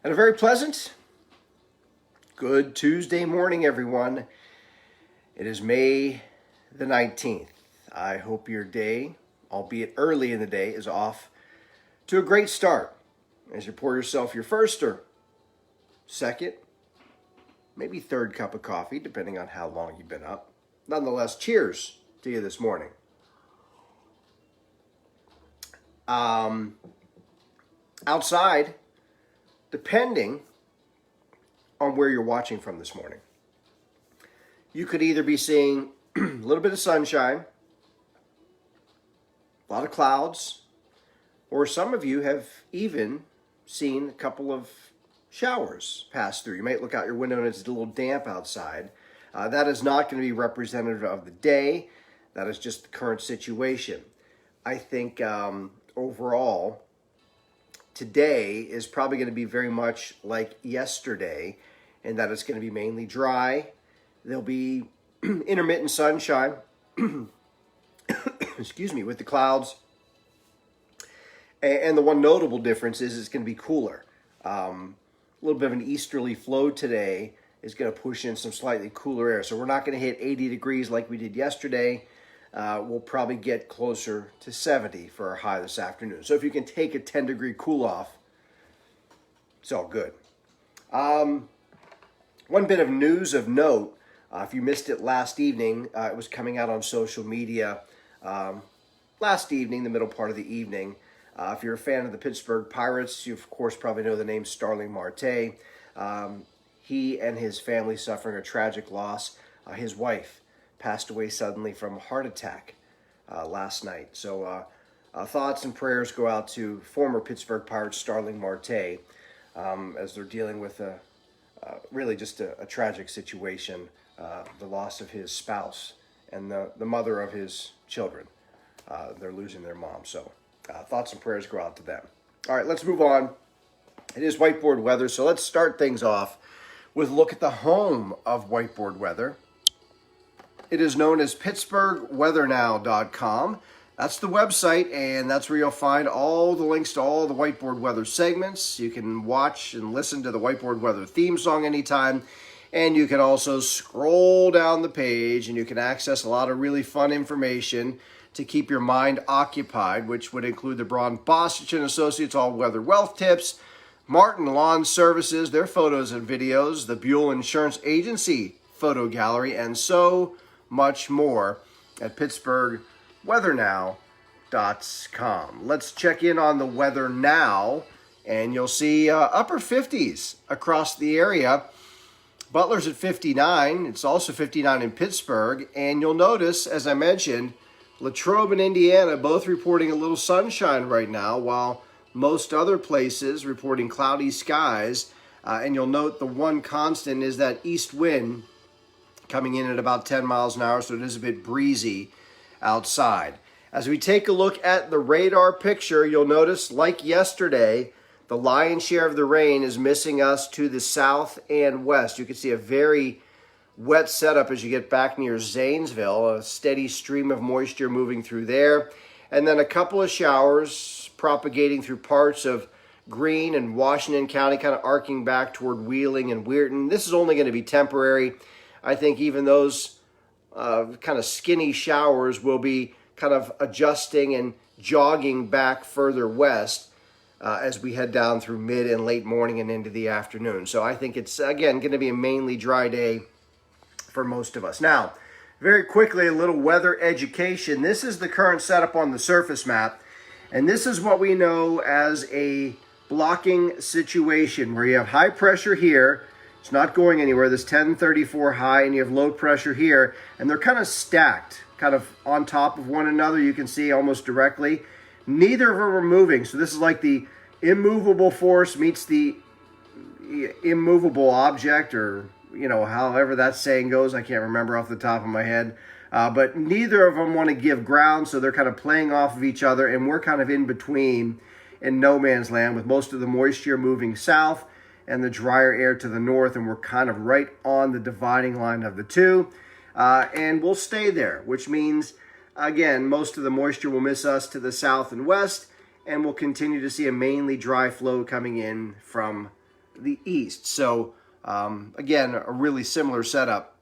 And a very pleasant, good Tuesday morning, everyone. It is May the 19th. I hope your day, albeit early in the day, is off to a great start as you pour yourself your first or second, maybe third cup of coffee, depending on how long you've been up. Nonetheless, cheers to you this morning. Outside, depending on where you're watching from this morning, you could either be seeing a little bit of sunshine, a lot of clouds, or some of you have even seen a couple of showers pass through. You might look out your window and it's a little damp outside. That is not going to be representative of the day. That is just the current situation. I think overall, today is probably going to be very much like yesterday, in that it's going to be mainly dry. There'll be intermittent sunshine, excuse me, with the clouds. And the one notable difference is it's going to be cooler. A little bit of an easterly flow today is going to push in some slightly cooler air. So we're not going to hit 80 degrees like we did yesterday. We'll probably get closer to 70 for our high this afternoon. So if you can take a 10-degree cool-off, it's all good. One bit of news of note, if you missed it last evening, it was coming out on social media last evening, the middle part of the evening. If you're a fan of the Pittsburgh Pirates, you of course probably know the name Starling Marte. He and his family suffering a tragic loss. His wife passed away suddenly from a heart attack last night. So thoughts and prayers go out to former Pittsburgh Pirates Starling Marte as they're dealing with really just a tragic situation, the loss of his spouse and the mother of his children. They're losing their mom, so thoughts and prayers go out to them. All right, let's move on. It is whiteboard weather, so let's start things off with a look at the home of whiteboard weather. It is known as PittsburghWeatherNow.com. That's the website, and that's where you'll find all the links to all the whiteboard weather segments. You can watch and listen to the whiteboard weather theme song anytime, and you can also scroll down the page, and you can access a lot of really fun information to keep your mind occupied, which would include the Braun Bostic and Associates all-weather wealth tips, Martin Lawn Services, their photos and videos, the Buell Insurance Agency photo gallery, and so much more at PittsburghWeatherNow.com. Let's check in on the weather now, and you'll see upper 50s across the area. Butler's at 59. It's also 59 in Pittsburgh, and you'll notice, as I mentioned, Latrobe and Indiana both reporting a little sunshine right now, while most other places reporting cloudy skies. And you'll note the one constant is that east wind coming in at about 10 miles an hour, so it is a bit breezy outside. As we take a look at the radar picture, you'll notice, like yesterday, the lion's share of the rain is missing us to the south and west. You can see a very wet setup as you get back near Zanesville, a steady stream of moisture moving through there, and then a couple of showers propagating through parts of Greene and Washington County, kind of arcing back toward Wheeling and Weirton. This is only going to be temporary. I think even those kind of skinny showers will be kind of adjusting and jogging back further west as we head down through mid and late morning and into the afternoon. So I think it's, again, going to be a mainly dry day for most of us. Now, very quickly, a little weather education. This is the current setup on the surface map, and this is what we know as a blocking situation where you have high pressure here. It's not going anywhere, this 1034 high, and you have low pressure here, and they're kind of stacked, kind of on top of one another. You can see almost directly. Neither of them are moving, so this is like the immovable force meets the immovable object, or however that saying goes. I can't remember off the top of my head. But neither of them want to give ground, so they're kind of playing off of each other, and we're kind of in between in no man's land, with most of the moisture moving south and the drier air to the north, and we're kind of right on the dividing line of the two. And we'll stay there, which means, again, most of the moisture will miss us to the south and west, and we'll continue to see a mainly dry flow coming in from the east. So, again, a really similar setup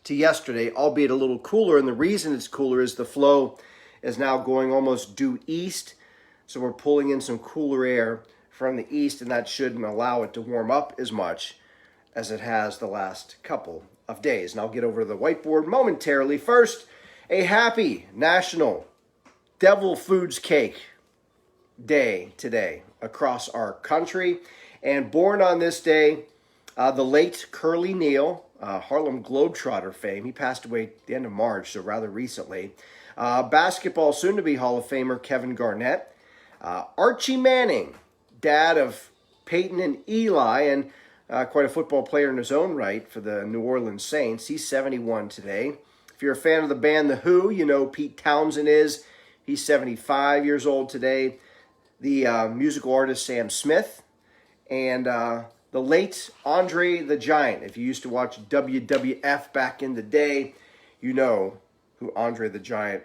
to yesterday, albeit a little cooler. And the reason it's cooler is the flow is now going almost due east. So we're pulling in some cooler air from the east, and that shouldn't allow it to warm up as much as it has the last couple of days. And I'll get over to the whiteboard momentarily. First, a happy National Devil Foods Cake Day today across our country. And born on this day, the late Curly Neal, Harlem Globetrotter fame. He passed away at the end of March, so rather recently. Basketball soon-to-be Hall of Famer Kevin Garnett. Archie Manning, dad of Peyton and Eli, and quite a football player in his own right for the New Orleans Saints. He's 71 today. If you're a fan of the band The Who, you know Pete Townsend is. He's 75 years old today. The musical artist Sam Smith. And the late Andre the Giant. If you used to watch WWF back in the day, you know who Andre the Giant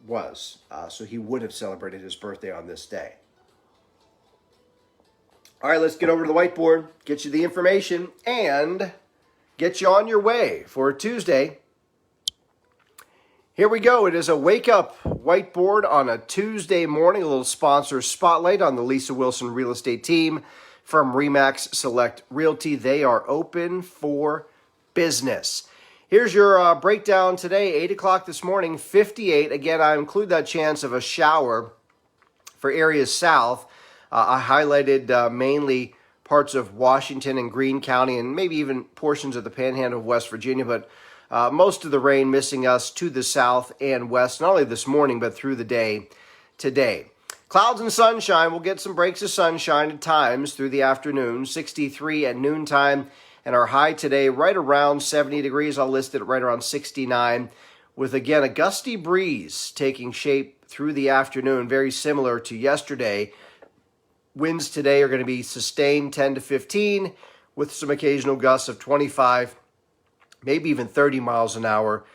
was. So he would have celebrated his birthday on this day. All right, let's get over to the whiteboard, get you the information, and get you on your way for a Tuesday. Here we go. It is a Wake Up whiteboard on a Tuesday morning, a little sponsor spotlight on the Lisa Wilson real estate team from Remax Select Realty. They are open for business. Here's your breakdown today, 8 o'clock this morning, 58. Again, I include that chance of a shower for areas south. I highlighted mainly parts of Washington and Greene County and maybe even portions of the panhandle of West Virginia, but most of the rain missing us to the south and west, not only this morning, but through the day today. Clouds and sunshine. We'll get some breaks of sunshine at times through the afternoon, 63 at noontime, and our high today right around 70 degrees. I'll list it right around 69 with, again, a gusty breeze taking shape through the afternoon, very similar to yesterday. Winds today are going to be sustained 10 to 15 with some occasional gusts of 25, maybe even 30 miles an hour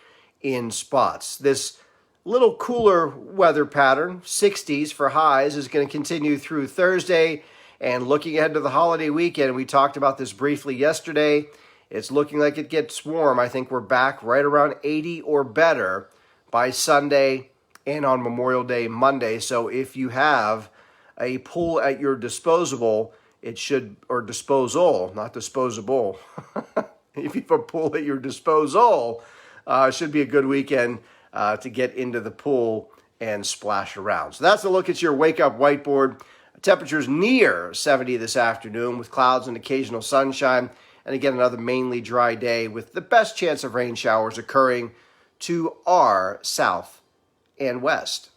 in spots. This little cooler weather pattern, 60s for highs, is going to continue through Thursday. And looking ahead to the holiday weekend, we talked about this briefly yesterday. It's looking like it gets warm. I think we're back right around 80 or better by Sunday and on Memorial Day Monday. So if you have a pool at your disposal, it should, or disposal, not disposable. If you have a pool at your disposal, it should be a good weekend to get into the pool and splash around. So that's a look at your Wake Up whiteboard. Temperatures near 70 this afternoon with clouds and occasional sunshine. And again, another mainly dry day with the best chance of rain showers occurring to our south and west.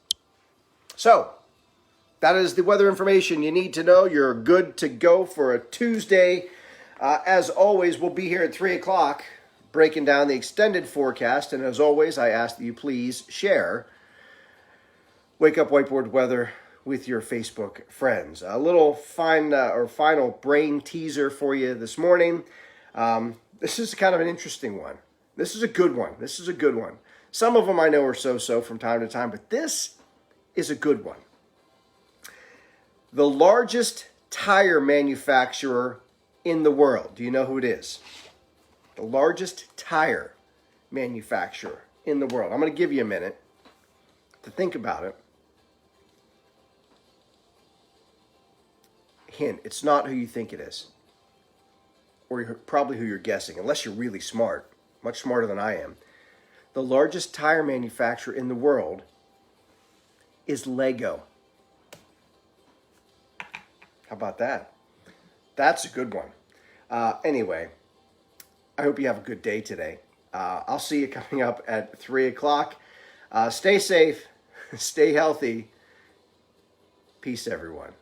So that is the weather information you need to know. You're good to go for a Tuesday. As always, we'll be here at 3 o'clock breaking down the extended forecast. And as always, I ask that you please share Wake Up Whiteboard weather with your Facebook friends. A little final brain teaser for you this morning. This is kind of an interesting one. This is a good one. Some of them I know are so-so from time to time, but this is a good one. The largest tire manufacturer in the world. Do you know who it is? The largest tire manufacturer in the world. I'm going to give you a minute to think about it. Hint, it's not who you think it is. Or probably who you're guessing, unless you're really smart, much smarter than I am. The largest tire manufacturer in the world is Lego. How about that? That's a good one. Anyway, I hope you have a good day today. I'll see you coming up at 3 o'clock. Stay safe. Stay healthy. Peace, everyone.